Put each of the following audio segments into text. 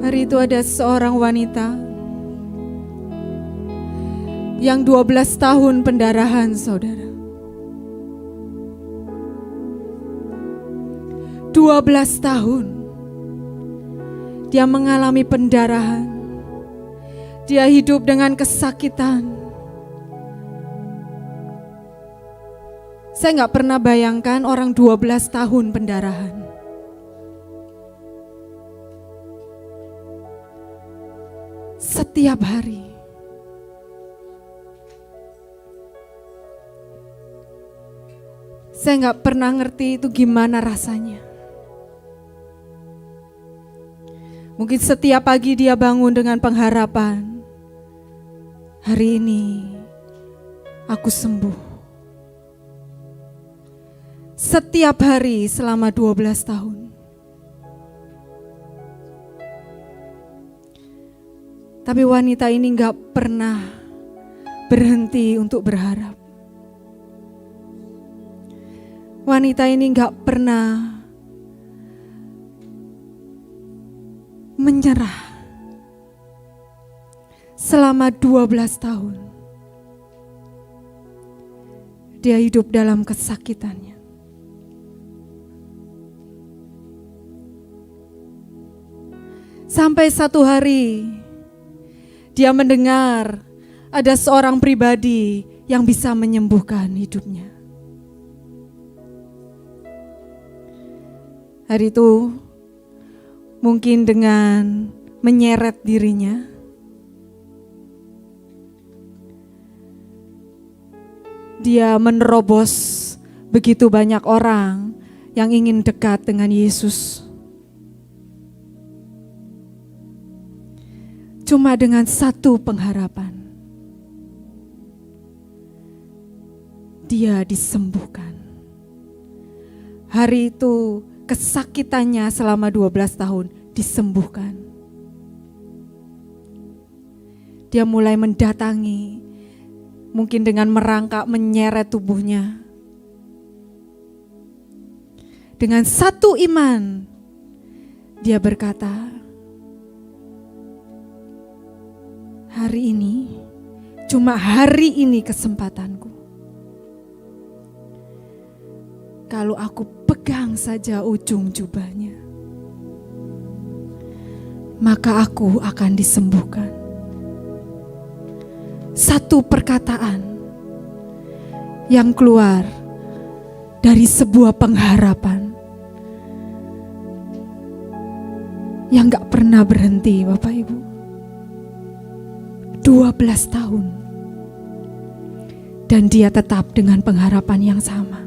Hari itu ada seorang wanita yang 12 tahun pendarahan, saudara. 12 tahun dia mengalami pendarahan. Dia hidup dengan kesakitan. Saya gak pernah bayangkan orang 12 tahun pendarahan. Setiap hari. Saya gak pernah ngerti itu gimana rasanya. Mungkin setiap pagi dia bangun dengan pengharapan, hari ini aku sembuh. Setiap hari selama 12 tahun. Tapi wanita ini gak pernah berhenti untuk berharap. Wanita ini gak pernah menyerah. Selama 12 tahun dia hidup dalam kesakitannya. Sampai satu hari dia mendengar ada seorang pribadi yang bisa menyembuhkan hidupnya. Hari itu mungkin dengan menyeret dirinya, dia menerobos begitu banyak orang yang ingin dekat dengan Yesus. Cuma dengan satu pengharapan, dia disembuhkan. Hari itu kesakitannya selama 12 tahun disembuhkan. Dia mulai mendatangi, mungkin dengan merangkak menyeret tubuhnya. Dengan satu iman, dia berkata, hari ini, cuma hari ini kesempatanku. Kalau aku pegang saja ujung jubahnya, maka aku akan disembuhkan. Satu perkataan yang keluar dari sebuah pengharapan yang gak pernah berhenti, Bapak Ibu. 12 tahun. Dan dia tetap dengan pengharapan yang sama.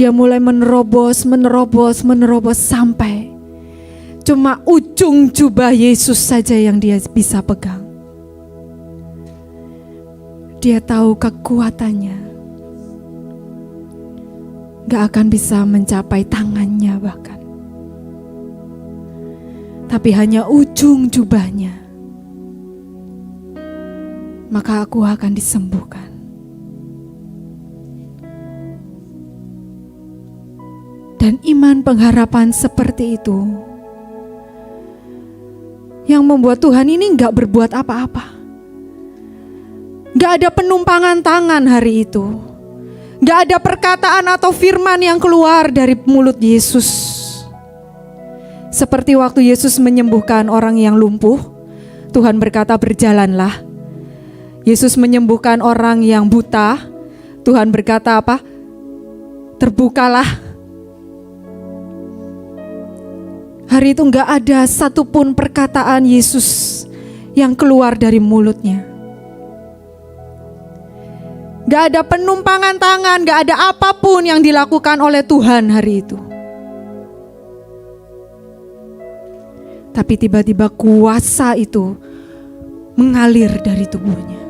Dia mulai menerobos sampai cuma ujung jubah Yesus saja yang dia bisa pegang. Dia tahu kekuatannya gak akan bisa mencapai tangannya bahkan. Tapi hanya ujung jubahnya, maka aku akan disembuhkan. Dan iman pengharapan seperti itu yang membuat Tuhan ini gak berbuat apa-apa. Gak ada penumpangan tangan hari itu. Gak ada perkataan atau firman yang keluar dari mulut Yesus. Seperti waktu Yesus menyembuhkan orang yang lumpuh, Tuhan berkata berjalanlah. Yesus menyembuhkan orang yang buta, Tuhan berkata apa? Terbukalah. Hari itu gak ada satupun perkataan Yesus yang keluar dari mulutnya. Gak ada penumpangan tangan, gak ada apapun yang dilakukan oleh Tuhan hari itu. Tapi tiba-tiba kuasa itu mengalir dari tubuhnya.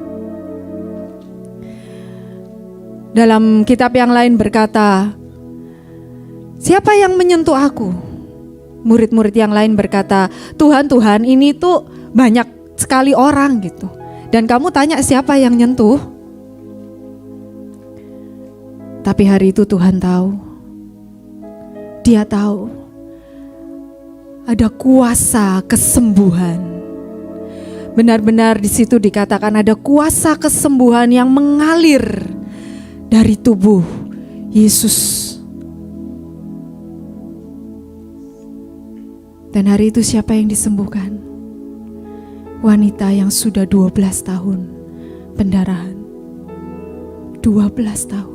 Dalam kitab yang lain berkata, siapa yang menyentuh aku? Murid-murid yang lain berkata, Tuhan ini tuh banyak sekali orang gitu. Dan kamu tanya siapa yang nyentuh? Tapi hari itu Tuhan tahu. Dia tahu ada kuasa kesembuhan. Benar-benar di situ dikatakan ada kuasa kesembuhan yang mengalir dari tubuh Yesus. Dan hari itu siapa yang disembuhkan? Wanita yang sudah 12 tahun pendarahan. 12 tahun.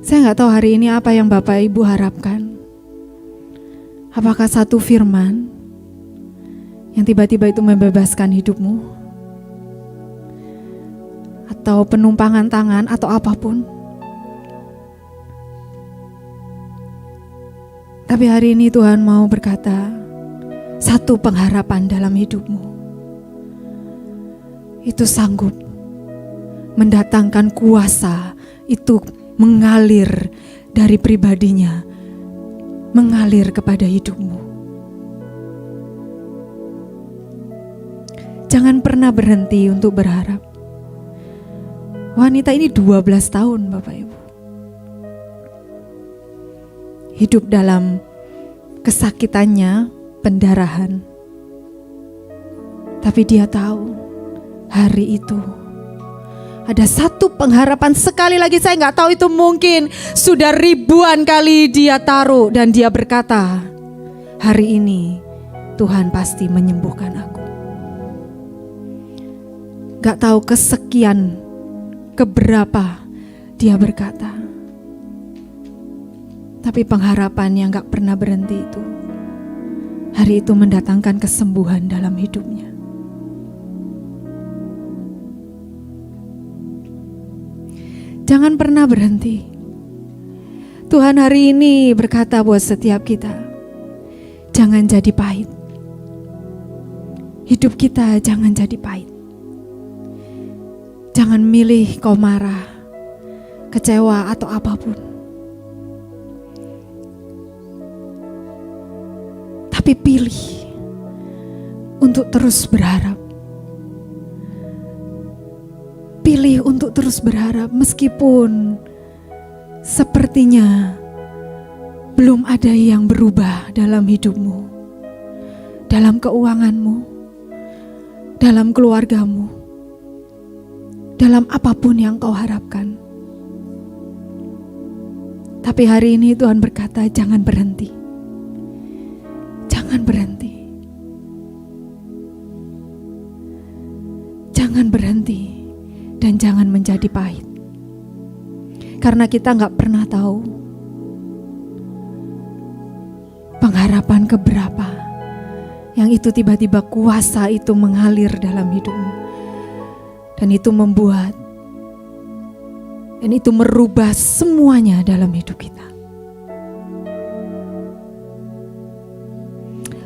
Saya gak tahu hari ini apa yang Bapak Ibu harapkan. Apakah satu firman yang tiba-tiba itu membebaskan hidupmu? Atau penumpangan tangan atau apapun? Tapi hari ini Tuhan mau berkata, satu pengharapan dalam hidupmu. Itu sanggup mendatangkan kuasa itu mengalir dari pribadinya, mengalir kepada hidupmu. Jangan pernah berhenti untuk berharap. Wanita ini 12 tahun Bapak Ibu. Hidup dalam kesakitannya, pendarahan. Tapi dia tahu hari itu ada satu pengharapan. Sekali lagi saya gak tahu itu mungkin sudah ribuan kali dia taruh. Dan dia berkata, hari ini Tuhan pasti menyembuhkan aku. Gak tahu kesekian, keberapa dia berkata. Tapi pengharapan yang gak pernah berhenti itu, hari itu mendatangkan kesembuhan dalam hidupnya. Jangan pernah berhenti. Tuhan hari ini berkata buat setiap kita, jangan jadi pahit. Hidup kita jangan jadi pahit. Jangan milih kau marah, kecewa atau apapun. Tapi pilih untuk terus berharap. Pilih untuk terus berharap meskipun sepertinya belum ada yang berubah dalam hidupmu, dalam keuanganmu, dalam keluargamu, dalam apapun yang kau harapkan. Tapi hari ini Tuhan berkata, jangan berhenti. Jangan berhenti. Jangan berhenti dan jangan menjadi pahit. Karena kita gak pernah tahu pengharapan keberapa yang itu tiba-tiba kuasa itu mengalir dalam hidupmu. Dan itu membuat dan itu merubah semuanya dalam hidup kita.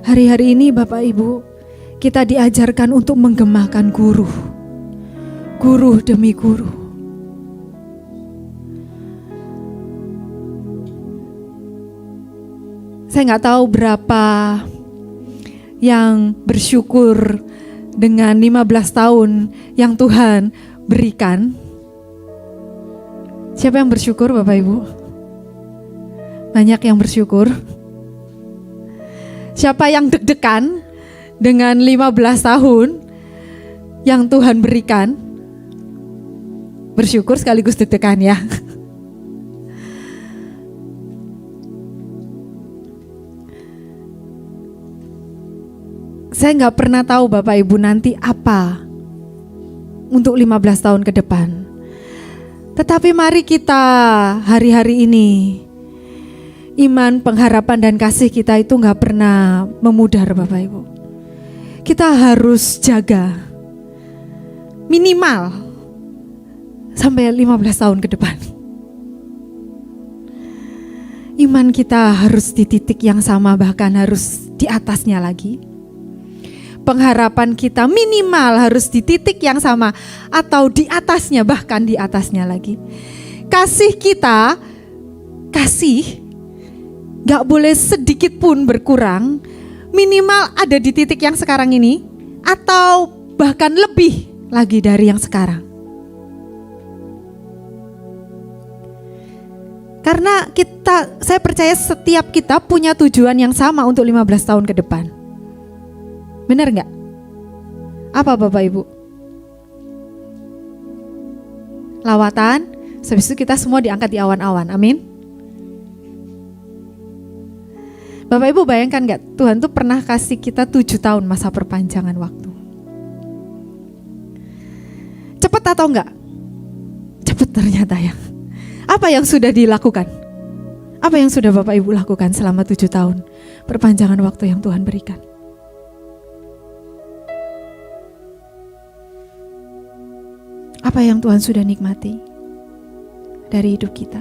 Hari-hari ini Bapak Ibu, kita diajarkan untuk menggemakan guru. Guru demi guru. Saya gak tahu berapa yang bersyukur dengan 15 tahun yang Tuhan berikan. Siapa yang bersyukur Bapak Ibu? Banyak yang bersyukur. Siapa yang deg-degan dengan 15 tahun yang Tuhan berikan? Bersyukur sekaligus deg-degan ya. Saya gak pernah tahu Bapak Ibu nanti apa untuk 15 tahun ke depan. Tetapi mari kita hari-hari ini, iman, pengharapan dan kasih kita itu gak pernah memudar Bapak Ibu. Kita harus jaga minimal sampai 15 tahun ke depan. Iman kita harus di titik yang sama, bahkan harus di atasnya lagi. Pengharapan kita minimal harus di titik yang sama atau di atasnya, bahkan di atasnya lagi. Kasih kita, kasih gak boleh sedikit pun berkurang, minimal ada di titik yang sekarang ini atau bahkan lebih lagi dari yang sekarang. Karena saya percaya setiap kita punya tujuan yang sama untuk 15 tahun ke depan. Benar nggak? Apa Bapak Ibu? Lawatan, habis itu kita semua diangkat di awan-awan, amin. Bapak Ibu bayangkan nggak, Tuhan tuh pernah kasih kita 7 tahun masa perpanjangan waktu. Cepat atau enggak? Cepat ternyata ya. Apa yang sudah dilakukan? Apa yang sudah Bapak Ibu lakukan selama 7 tahun perpanjangan waktu yang Tuhan berikan? Apa yang Tuhan sudah nikmati dari hidup kita?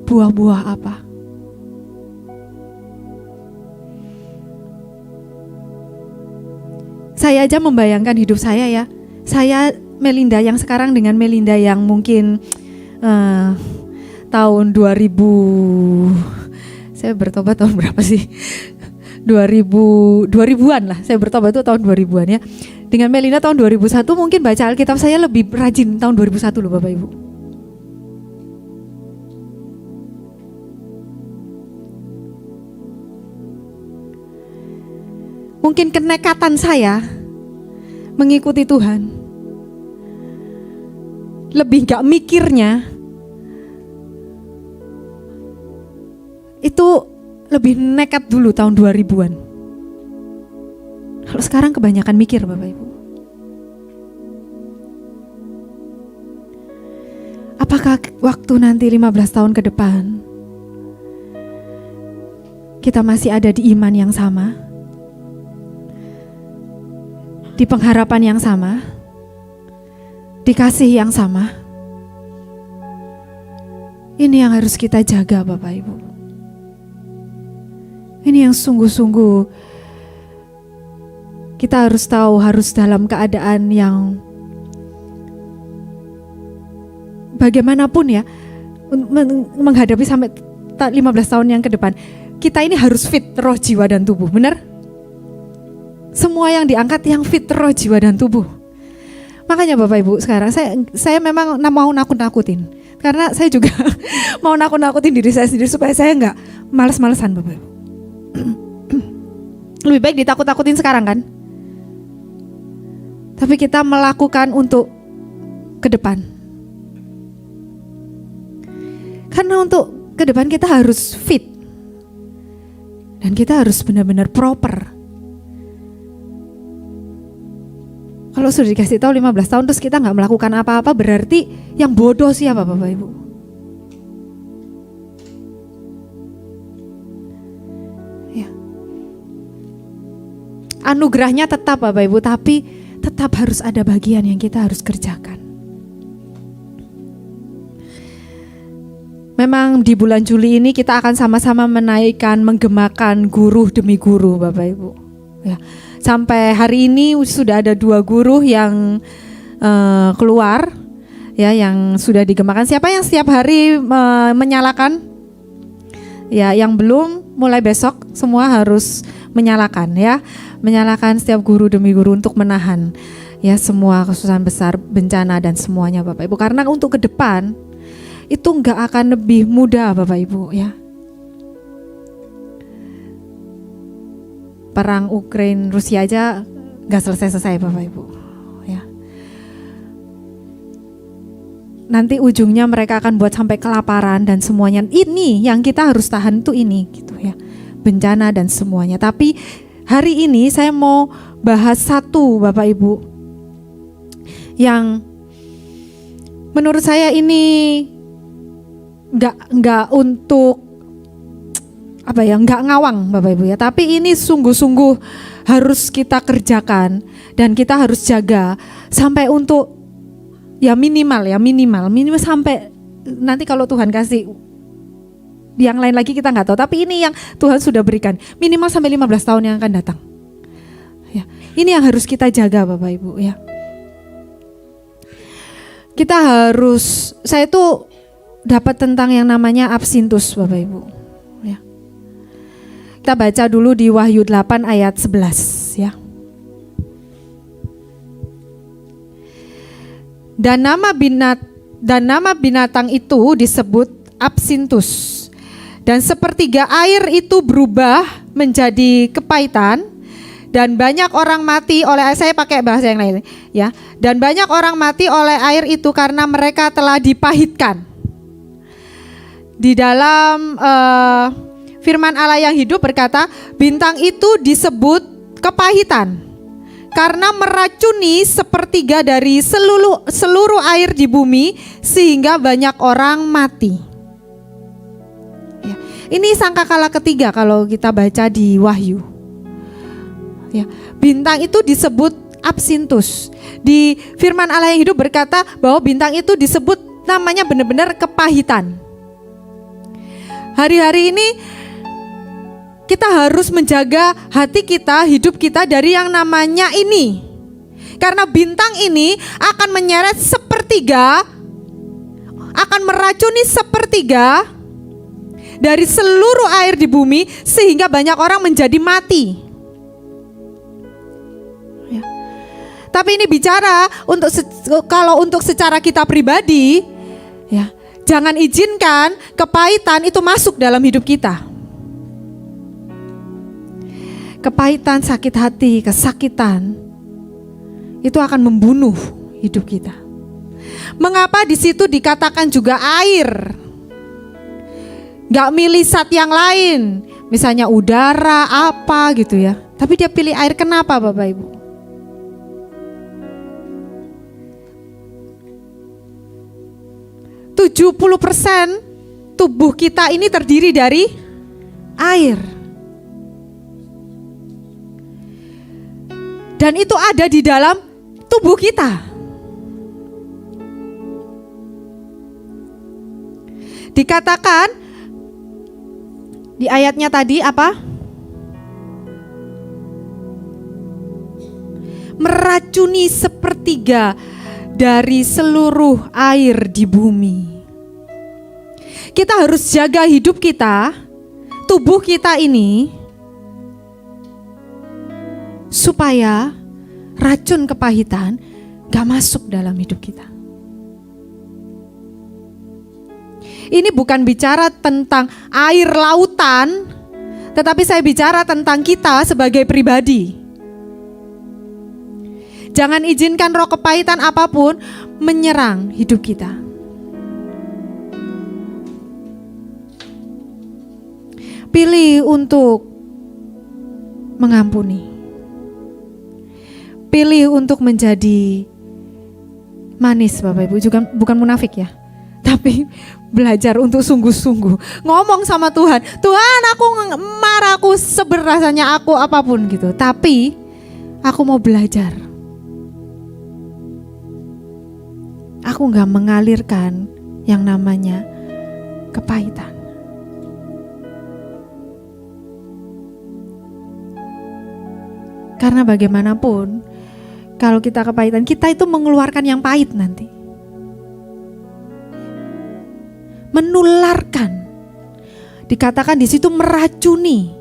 Buah-buah apa? Saya aja membayangkan hidup saya ya. Saya Melinda yang sekarang dengan Melinda yang mungkin tahun 2000, saya bertobat tahun berapa sih? 2000-an lah, saya bertobat itu tahun 2000-an ya. Dengan Melinda tahun 2001 mungkin baca Alkitab saya lebih rajin tahun 2001 loh Bapak Ibu. Mungkin kenekatan saya mengikuti Tuhan lebih gak mikirnya itu lebih nekat dulu tahun 2000-an. Kalau sekarang kebanyakan mikir Bapak Ibu. Apakah waktu nanti 15 tahun ke depan kita masih ada di iman yang sama? Di pengharapan yang sama? Di kasih yang sama? Ini yang harus kita jaga Bapak Ibu. Ini yang sungguh-sungguh kita harus tahu, harus dalam keadaan yang bagaimanapun ya, menghadapi sampai 15 tahun yang ke depan, kita ini harus fit roh, jiwa, dan tubuh, benar? Semua yang diangkat yang fit roh, jiwa, dan tubuh. Makanya Bapak Ibu sekarang saya memang mau nakut-nakutin, karena saya juga mau nakut-nakutin diri saya sendiri supaya saya nggak malas-malesan Bapak Ibu. Lebih baik ditakut-takutin sekarang kan, tapi kita melakukan untuk ke depan. Karena untuk ke depan kita harus fit dan kita harus benar-benar proper. Kalau sudah dikasih tahu 15 tahun terus kita nggak melakukan apa-apa, berarti yang bodoh siapa Bapak Ibu? Ya. Anugerahnya tetap Bapak Ibu, tapi tetap harus ada bagian yang kita harus kerjakan. Memang di bulan Juli ini kita akan sama-sama menaikkan, menggemakan guru demi guru Bapak Ibu. Ya. Sampai hari ini sudah ada 2 guru yang keluar, ya, yang sudah digemakan. Siapa yang setiap hari menyalakan? Ya, yang belum mulai besok semua harus menyalakan ya, menyalakan setiap guru demi guru untuk menahan ya semua kesusahan besar, bencana dan semuanya Bapak Ibu. Karena untuk ke depan itu enggak akan lebih mudah Bapak Ibu ya. Perang Ukraina Rusia aja enggak selesai-selesai Bapak Ibu ya. Nanti ujungnya mereka akan buat sampai kelaparan dan semuanya. Ini yang kita harus tahan tuh ini gitu ya. Bencana dan semuanya. Tapi hari ini saya mau bahas satu Bapak Ibu yang menurut saya ini enggak untuk apa ya, enggak ngawang Bapak Ibu ya, tapi ini sungguh-sungguh harus kita kerjakan dan kita harus jaga sampai untuk ya minimal sampai nanti kalau Tuhan kasih yang lain lagi kita nggak tahu, tapi ini yang Tuhan sudah berikan minimal sampai 15 tahun yang akan datang ya. Ini yang harus kita jaga Bapak Ibu ya. Kita harus, saya tuh dapat tentang yang namanya absintus Bapak Ibu ya. Kita baca dulu di Wahyu 8 ayat 11 ya. Dan Dan nama binatang itu disebut Absinthus. Dan sepertiga air itu berubah menjadi kepahitan, dan banyak orang mati oleh, saya pakai bahasa yang lain ya. Dan banyak orang mati oleh air itu karena mereka telah dipahitkan. Di dalam firman Allah yang hidup berkata, bintang itu disebut kepahitan karena meracuni sepertiga dari seluruh air di bumi sehingga banyak orang mati. Ini sangkakala ketiga kalau kita baca di Wahyu. Ya, bintang itu disebut Absinthus. Di firman Allah yang hidup berkata bahwa bintang itu disebut namanya benar-benar kepahitan. Hari-hari ini kita harus menjaga hati kita, hidup kita dari yang namanya ini. Karena bintang ini akan menyeret sepertiga, akan meracuni sepertiga dari seluruh air di bumi sehingga banyak orang menjadi mati. Ya. Tapi ini bicara kalau untuk secara kita pribadi, ya, jangan izinkan kepahitan itu masuk dalam hidup kita. Kepahitan, sakit hati, kesakitan itu akan membunuh hidup kita. Mengapa di situ dikatakan juga air? Gak milih zat yang lain, misalnya udara, apa gitu ya. Tapi dia pilih air, kenapa Bapak Ibu? % tubuh kita ini terdiri dari air. Dan itu ada di dalam tubuh kita. Dikatakan di ayatnya tadi apa? Meracuni sepertiga dari seluruh air di bumi. Kita harus jaga hidup kita, tubuh kita ini, supaya racun kepahitan gak masuk dalam hidup kita. Ini bukan bicara tentang air lautan, tetapi saya bicara tentang kita sebagai pribadi. Jangan izinkan roh kepahitan apapun menyerang hidup kita. Pilih untuk mengampuni. Pilih untuk menjadi manis Bapak Ibu, juga bukan munafik ya. Tapi belajar untuk sungguh-sungguh ngomong sama Tuhan. Tuhan, aku marah, aku seberasanya aku apapun gitu. Tapi aku mau belajar. Aku gak mengalirkan yang namanya kepahitan. Karena bagaimanapun kalau kita kepahitan, kita itu mengeluarkan yang pahit nanti. Menularkan. Dikatakan di situ meracuni.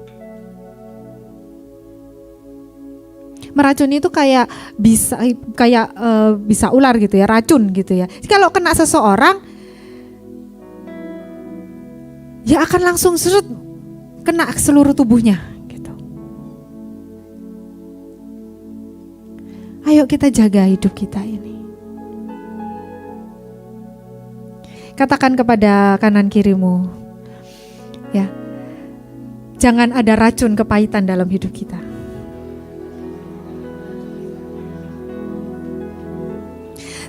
Meracuni itu kayak bisa ular gitu ya, racun gitu ya. Kalau kena seseorang, ya akan langsung serut kena seluruh tubuhnya gitu. Ayo kita jaga hidup kita ini. Katakan kepada kanan kirimu, ya, jangan ada racun kepahitan dalam hidup kita.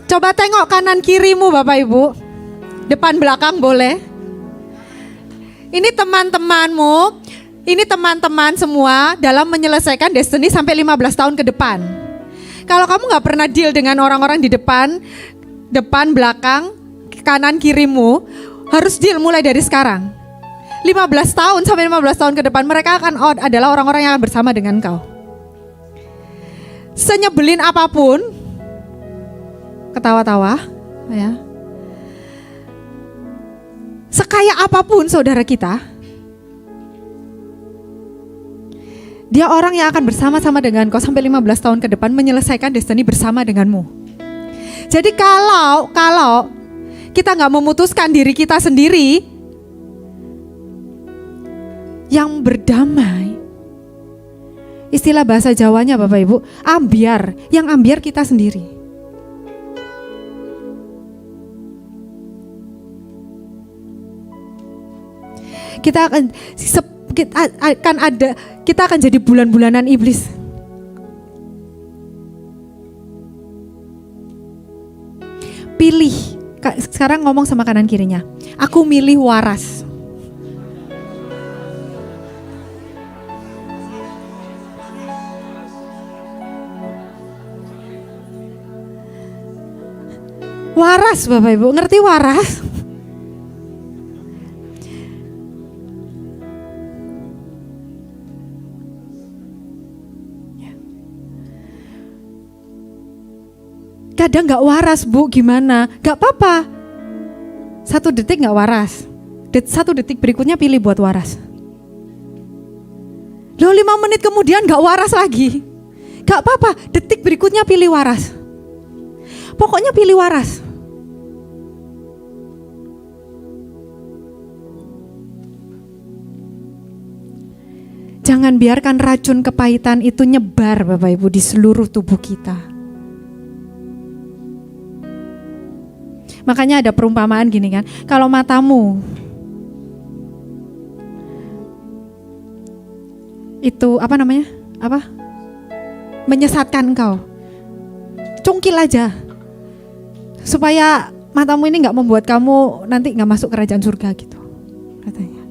Coba tengok kanan kirimu Bapak Ibu, depan belakang boleh. Ini teman-temanmu, ini teman-teman semua dalam menyelesaikan destiny sampai 15 tahun ke depan. Kalau kamu gak pernah deal dengan orang-orang di depan, belakang, kanan kirimu, harus deal mulai dari sekarang. 15 tahun sampai 15 tahun ke depan mereka adalah orang-orang yang akan bersama dengan kau. Senyebelin apapun, ketawa-tawa ya. Sekaya apapun saudara kita, dia orang yang akan bersama-sama dengan kau sampai 15 tahun ke depan, menyelesaikan destiny bersama denganmu. Jadi kalau kita nggak memutuskan diri kita sendiri, yang berdamai, istilah bahasa Jawanya Bapak Ibu, ambiar, yang ambiar kita sendiri. Kita akan jadi bulan-bulanan iblis. Pilih, sekarang ngomong sama kanan kirinya, aku milih waras. Waras Bapak Ibu, ngerti waras? Kadang gak waras Bu, gimana? Gak apa-apa. 1 detik gak waras, 1 detik berikutnya pilih buat waras. Loh 5 menit kemudian gak waras lagi, gak apa-apa, detik berikutnya pilih waras. Pokoknya pilih waras. Jangan biarkan racun kepahitan itu nyebar Bapak Ibu di seluruh tubuh kita. Makanya ada perumpamaan gini kan, kalau matamu itu menyesatkan engkau, cungkil aja supaya matamu ini nggak membuat kamu nanti nggak masuk kerajaan surga gitu katanya.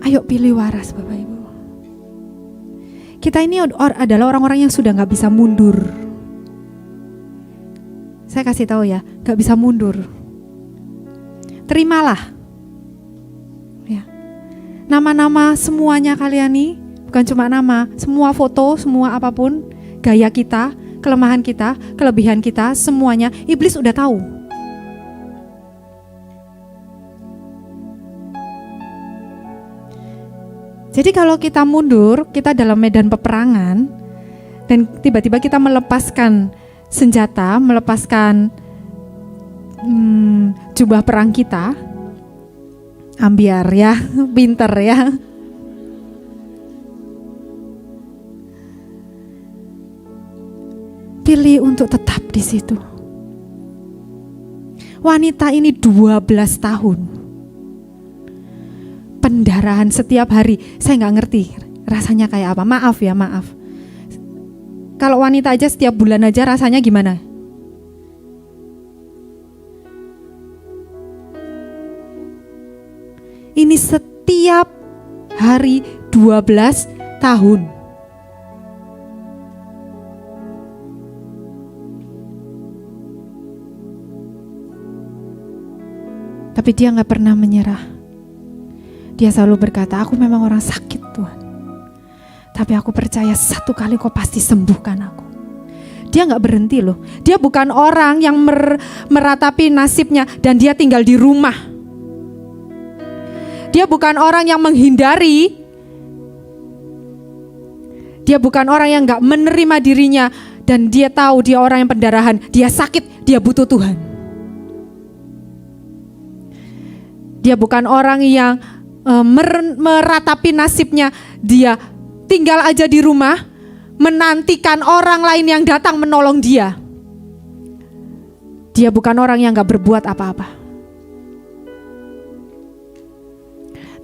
Ayo pilih waras Bapak Ibu. Kita ini adalah orang-orang yang sudah gak bisa mundur. Saya kasih tahu ya, gak bisa mundur. Terimalah. Ya. Nama-nama semuanya kalian nih, bukan cuma nama, semua foto, semua apapun, gaya kita, kelemahan kita, kelebihan kita, semuanya, iblis udah tahu. Jadi kalau kita mundur, kita dalam medan peperangan, dan tiba-tiba kita melepaskan senjata, melepaskan jubah perang kita, ambiar ya, pinter ya. Pilih untuk tetap di situ. Wanita ini 12 tahun. Pendarahan setiap hari, saya nggak ngerti rasanya kayak apa. Maaf ya, maaf. Kalau wanita aja setiap bulan aja rasanya gimana? Ini setiap hari 12 tahun. Tapi dia nggak pernah menyerah. Dia selalu berkata, aku memang orang sakit Tuhan, tapi aku percaya satu kali kau pasti sembuhkan aku. Dia gak berhenti loh. Dia bukan orang yang meratapi nasibnya dan dia tinggal di rumah. Dia bukan orang yang menghindari. Dia bukan orang yang gak menerima dirinya dan dia tahu dia orang yang pendarahan. Dia sakit, dia butuh Tuhan. Dia bukan orang yang meratapi nasibnya, dia tinggal aja di rumah menantikan orang lain yang datang menolong dia. Dia bukan orang yang gak berbuat apa-apa.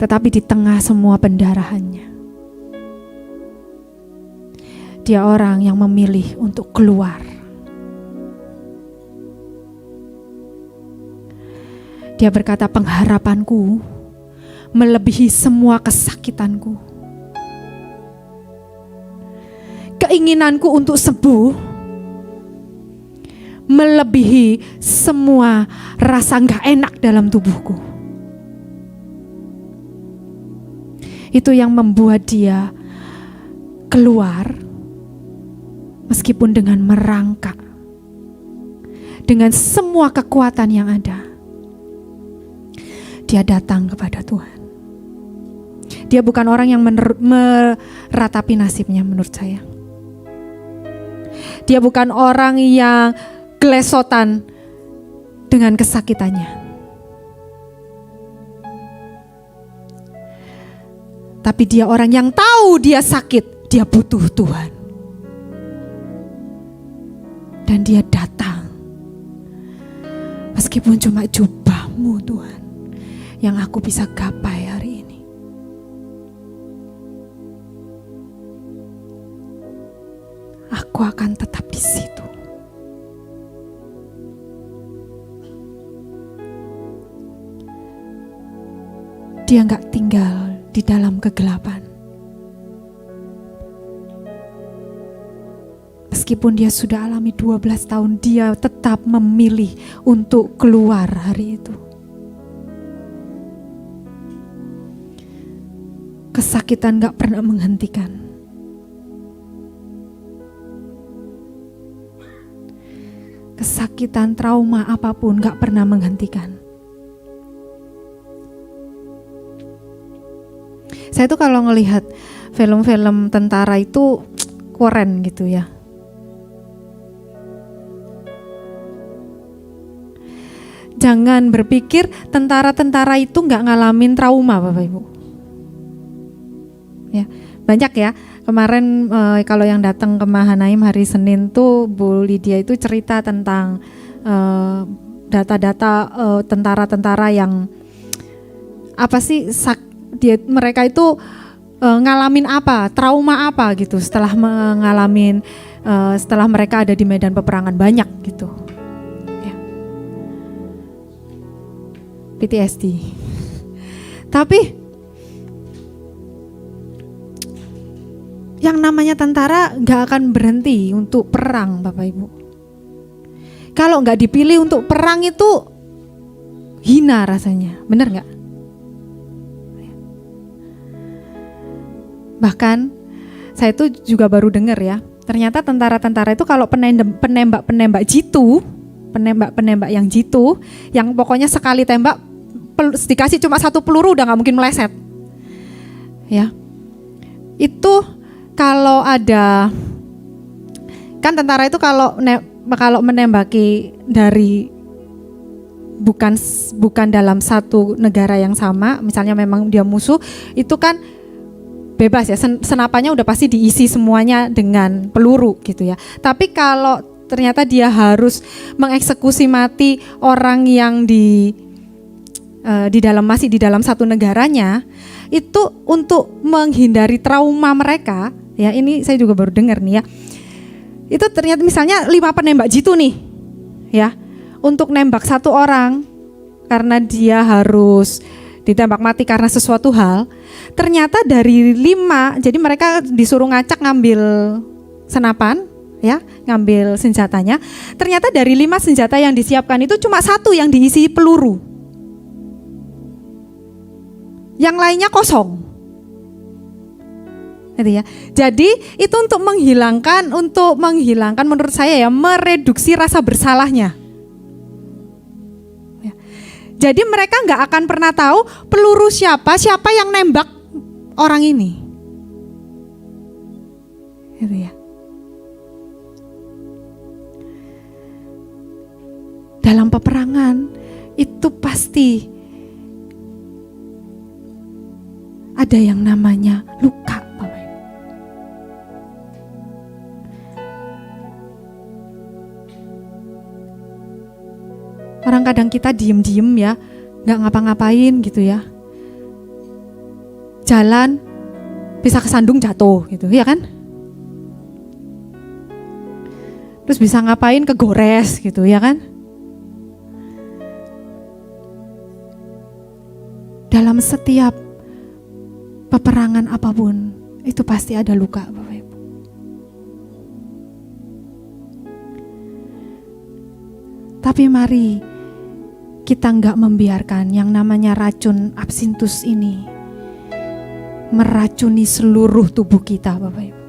Tetapi di tengah semua pendarahannya, dia orang yang memilih untuk keluar. Dia berkata, pengharapanku melebihi semua kesakitanku. Keinginanku untuk sembuh melebihi semua rasa gak enak dalam tubuhku. Itu yang membuat dia keluar meskipun dengan merangkak, dengan semua kekuatan yang ada. Dia datang kepada Tuhan. Dia bukan orang yang meratapi nasibnya menurut saya. Dia bukan orang yang gelesotan dengan kesakitannya. Tapi dia orang yang tahu dia sakit, dia butuh Tuhan. Dan dia datang. Meskipun cuma jubah-Mu Tuhan, yang aku bisa gapai hari ini. Aku akan tetap di situ. Dia gak tinggal di dalam kegelapan. Meskipun dia sudah alami 12 tahun, dia tetap memilih untuk keluar hari itu. Kesakitan gak pernah menghentikan. Kesakitan, trauma apapun gak pernah menghentikan. Saya tuh kalau ngelihat film-film tentara itu keren gitu ya. Jangan berpikir tentara-tentara itu gak ngalamin trauma Bapak Ibu. Ya, banyak ya. Kemarin kalau yang datang ke Mahanaim hari Senin tuh Bu Lydia itu cerita tentang data-data tentara-tentara yang apa sih mereka itu ngalamin apa, trauma apa gitu setelah setelah mereka ada di medan peperangan, banyak gitu. Ya. PTSD. Tapi yang namanya tentara gak akan berhenti untuk perang Bapak Ibu. Kalau gak dipilih untuk perang itu hina rasanya, benar gak? Bahkan saya itu juga baru dengar ya, ternyata tentara-tentara itu kalau penembak-penembak jitu, penembak-penembak yang jitu, yang pokoknya sekali tembak dikasih cuma 1 peluru udah gak mungkin meleset. Ya. Itu kalau ada, kan tentara itu kalau menembaki dari bukan dalam satu negara yang sama, misalnya memang dia musuh, itu kan bebas ya, senapannya udah pasti diisi semuanya dengan peluru gitu ya. Tapi kalau ternyata dia harus mengeksekusi mati orang yang masih di dalam satu negaranya, itu untuk menghindari trauma mereka, ya ini saya juga baru dengar nih ya. Itu ternyata misalnya 5 penembak jitu nih, ya, untuk nembak 1 orang karena dia harus ditembak mati karena sesuatu hal, ternyata dari 5, jadi mereka disuruh ngacak ngambil senapan, ya, ngambil senjatanya. Ternyata dari 5 senjata yang disiapkan itu cuma 1 yang diisi peluru, yang lainnya kosong. Gitu ya. Jadi itu untuk menghilangkan menurut saya ya, mereduksi rasa bersalahnya. Jadi mereka nggak akan pernah tahu peluru siapa yang nembak orang ini. Gitu ya. Dalam peperangan itu pasti ada yang namanya luka, Bapak Ibu. Orang kadang kita diem-diem ya, gak ngapa-ngapain gitu ya. Jalan bisa kesandung jatuh gitu, ya kan? Terus bisa ngapain, kegores gitu, ya kan? Dalam setiap peperangan apapun, itu pasti ada luka, Bapak Ibu. Tapi mari kita enggak membiarkan yang namanya racun absintus ini meracuni seluruh tubuh kita, Bapak Ibu.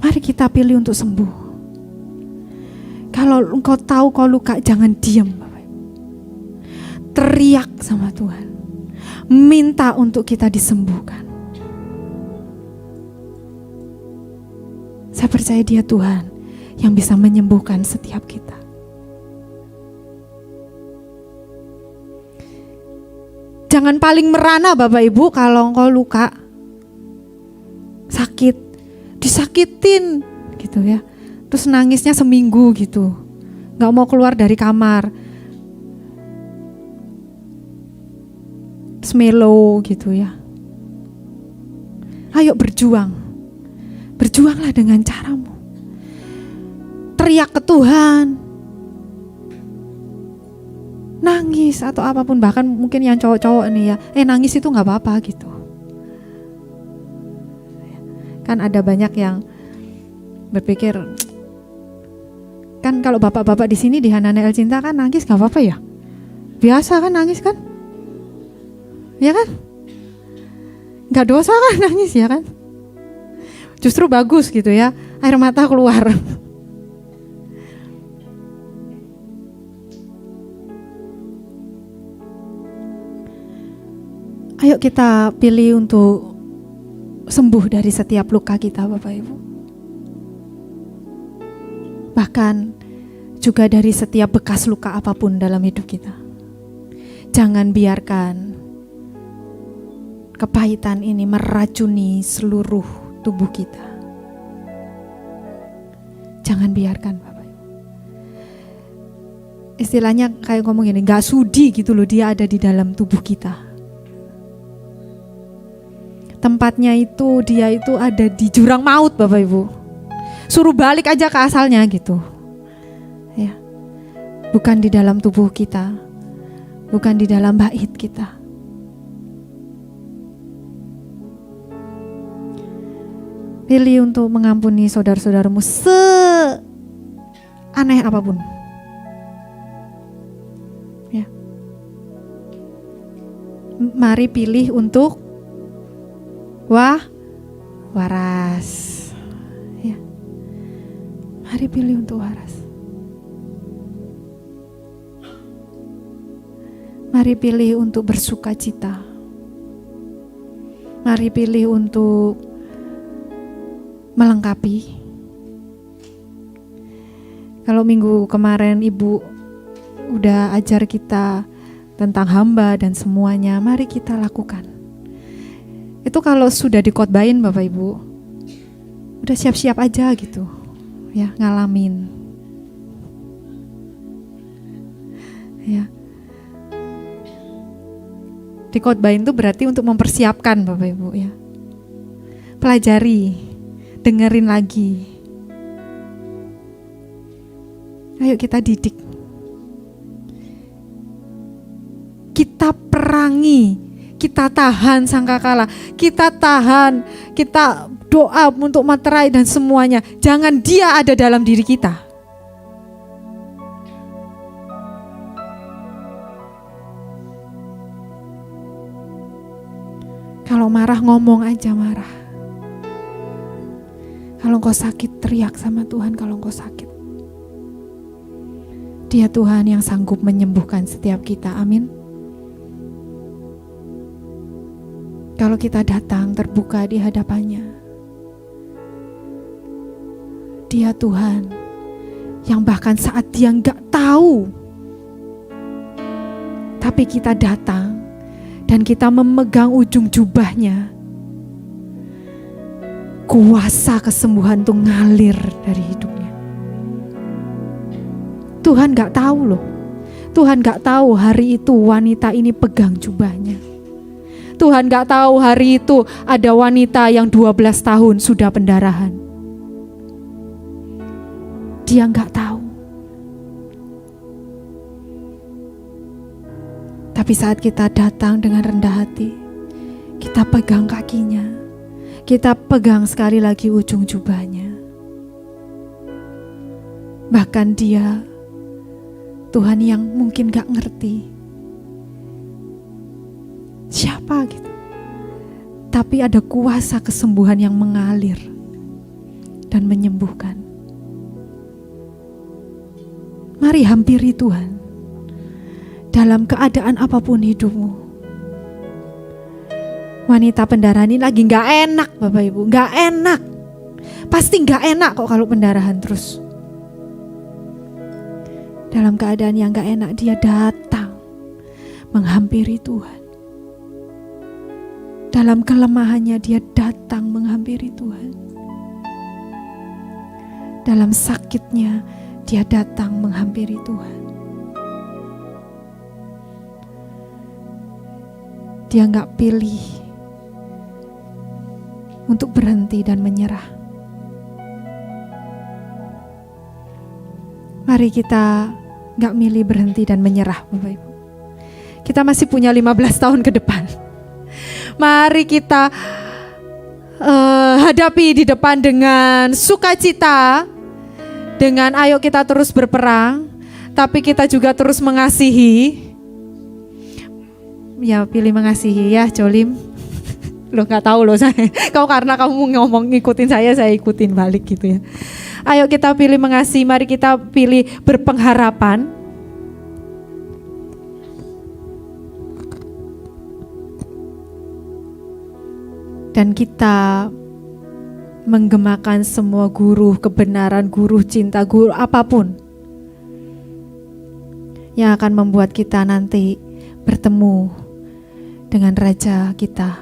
Mari kita pilih untuk sembuh. Kalau engkau tahu kau luka, jangan diam, Bapak Ibu. Teriak sama Tuhan. Minta untuk kita disembuhkan. Saya percaya Dia Tuhan yang bisa menyembuhkan setiap kita. Jangan paling merana Bapak Ibu kalau engkau luka, sakit, disakitin gitu ya. Terus nangisnya seminggu gitu, gak mau keluar dari kamar, smelo gitu ya. Ayo berjuang, berjuanglah dengan caramu. Teriak ke Tuhan, nangis atau apapun, bahkan mungkin yang cowok-cowok nih ya, nangis itu gak apa-apa gitu. Kan ada banyak yang berpikir, kan kalau bapak-bapak di sini di Hanane El Cinta kan nangis gak apa-apa ya, biasa kan nangis kan, ya kan, gak dosa kan nangis ya kan, justru bagus gitu ya, air mata keluar. Ayo kita pilih untuk sembuh dari setiap luka kita Bapak Ibu. Bahkan juga dari setiap bekas luka apapun dalam hidup kita. Jangan biarkan kepahitan ini meracuni seluruh tubuh kita. Jangan biarkan Bapak Ibu. Istilahnya kayak ngomong gini, gak sudi gitu loh dia ada di dalam tubuh kita. Tempatnya itu, dia itu ada di jurang maut Bapak Ibu. Suruh balik aja ke asalnya gitu. Ya. Bukan di dalam tubuh kita, bukan di dalam bait kita. Pilih untuk mengampuni saudara-saudaramu seaneh apapun. Ya. Mari pilih untuk waras. Ya. Mari pilih untuk waras. Mari pilih untuk bersukacita. Mari pilih untuk melengkapi. Kalau minggu kemarin Ibu udah ajar kita tentang hamba dan semuanya, mari kita lakukan. Itu kalau sudah dikhotbahin Bapak Ibu, udah siap-siap aja gitu, ya ngalamin. Ya, dikhotbahin itu berarti untuk mempersiapkan Bapak Ibu ya. Pelajari, dengerin lagi. Ayo kita didik, kita perangi. Kita tahan sangkakala, kita tahan, kita doa untuk materai dan semuanya. Jangan dia ada dalam diri kita. Kalau marah ngomong aja marah. Kalau engkau sakit teriak sama Tuhan kalau engkau sakit. Dia Tuhan yang sanggup menyembuhkan setiap kita, amin. Kalau kita datang terbuka di hadapannya, Dia Tuhan yang bahkan saat Dia gak tahu, tapi kita datang dan kita memegang ujung jubahnya, kuasa kesembuhan tuh ngalir dari hidupnya. Tuhan gak tahu loh, Tuhan gak tahu hari itu wanita ini pegang jubahnya. Tuhan gak tahu hari itu ada wanita yang 12 tahun sudah pendarahan. Dia gak tahu. Tapi saat kita datang dengan rendah hati, kita pegang kakinya, kita pegang sekali lagi ujung jubahnya. Bahkan dia, Tuhan yang mungkin gak ngerti siapa gitu, tapi ada kuasa kesembuhan yang mengalir dan menyembuhkan. Mari hampiri Tuhan dalam keadaan apapun hidupmu. Wanita pendarahan ini lagi gak enak Bapak Ibu, gak enak. Pasti gak enak kok kalau pendarahan terus. Dalam keadaan yang gak enak, dia datang menghampiri Tuhan. Dalam kelemahannya, dia datang menghampiri Tuhan. Dalam sakitnya, dia datang menghampiri Tuhan. Dia gak pilih untuk berhenti dan menyerah. Mari kita gak milih berhenti dan menyerah, Bapak Ibu. Kita masih punya 15 tahun ke depan. Mari kita hadapi di depan dengan sukacita, dengan ayo kita terus berperang, tapi kita juga terus mengasihi. Ya, pilih mengasihi ya, Jolim. Lo gak tahu loh saya. Karena kamu ngomong ngikutin saya ikutin balik gitu ya. Ayo kita pilih mengasihi, mari kita pilih berpengharapan. Dan kita menggemakan semua guru kebenaran, guru cinta, guru apapun yang akan membuat kita nanti bertemu dengan Raja kita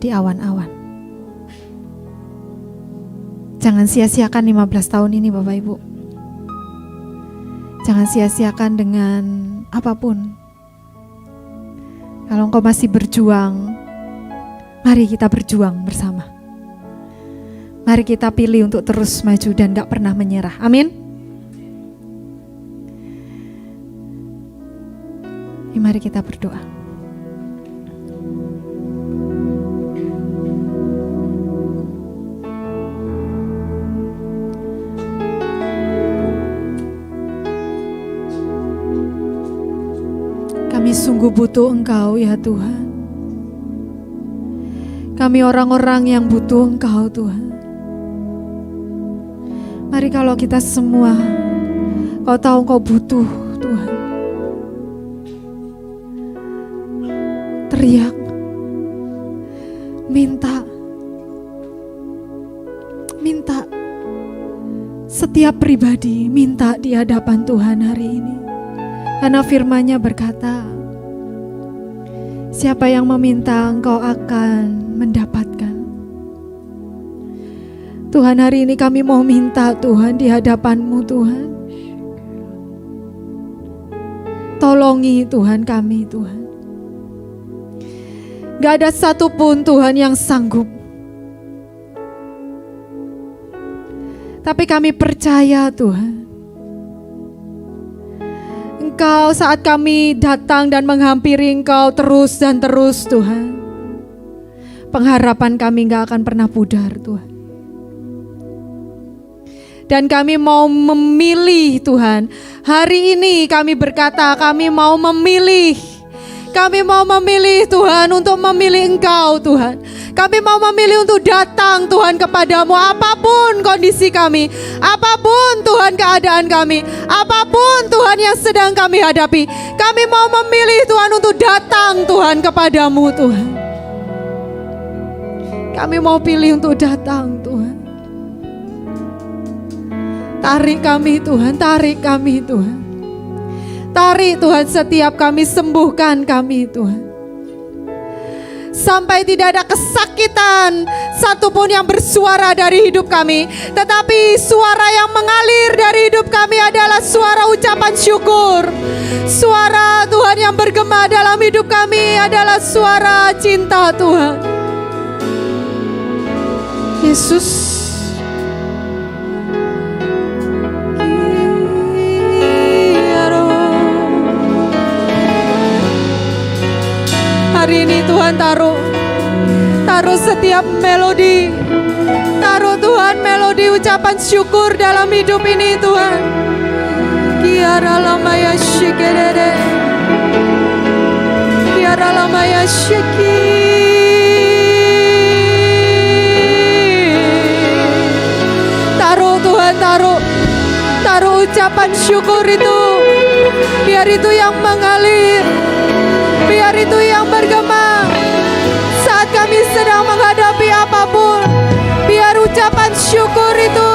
di awan-awan. Jangan sia-siakan 15 tahun ini, Bapak Ibu. Jangan sia-siakan dengan apapun. Kalau engkau masih berjuang, mari kita berjuang bersama. Mari kita pilih untuk terus maju dan gak pernah menyerah. Amin. Mari kita berdoa. Kami sungguh butuh Engkau ya Tuhan. Kami orang-orang yang butuh Engkau Tuhan. Mari kalau kita semua, Kau tahu Engkau butuh Tuhan. Teriak, minta setiap pribadi, minta di hadapan Tuhan hari ini. Karena firman-Nya berkata, siapa yang meminta engkau akan mendapatkan. Tuhan, hari ini kami mau minta Tuhan di hadapan-Mu Tuhan. Tolongi Tuhan kami Tuhan. Gak ada satupun Tuhan yang sanggup. Tapi kami percaya Tuhan, Engkau saat kami datang dan menghampiri Engkau terus dan terus Tuhan, pengharapan kami gak akan pernah pudar Tuhan. Dan kami mau memilih Tuhan, hari ini kami berkata kami mau memilih. Kami mau memilih Tuhan untuk memilih Engkau Tuhan. Kami mau memilih untuk datang Tuhan kepadamu apapun kondisi kami, apapun Tuhan keadaan kami, apapun Tuhan yang sedang kami hadapi. Kami mau memilih Tuhan untuk datang Tuhan kepadamu Tuhan. Kami mau pilih untuk datang Tuhan. Tarik kami Tuhan, tarik kami Tuhan. Tarik Tuhan setiap kami, sembuhkan kami Tuhan. Sampai tidak ada kesakitan satupun yang bersuara dari hidup kami. Tetapi suara yang mengalir dari hidup kami adalah suara ucapan syukur. Suara Tuhan yang bergema dalam hidup kami adalah suara cinta Tuhan. Yesus, hari ini Tuhan taruh setiap melodi, taruh Tuhan melodi ucapan syukur dalam hidup ini Tuhan. Kiara lamaya shikerere, kiara lamaya shiki. Taruh Tuhan, taruh ucapan syukur itu, biar itu yang mengalir, biar itu yang bergema saat kami sedang menghadapi apapun. Biar ucapan syukur itu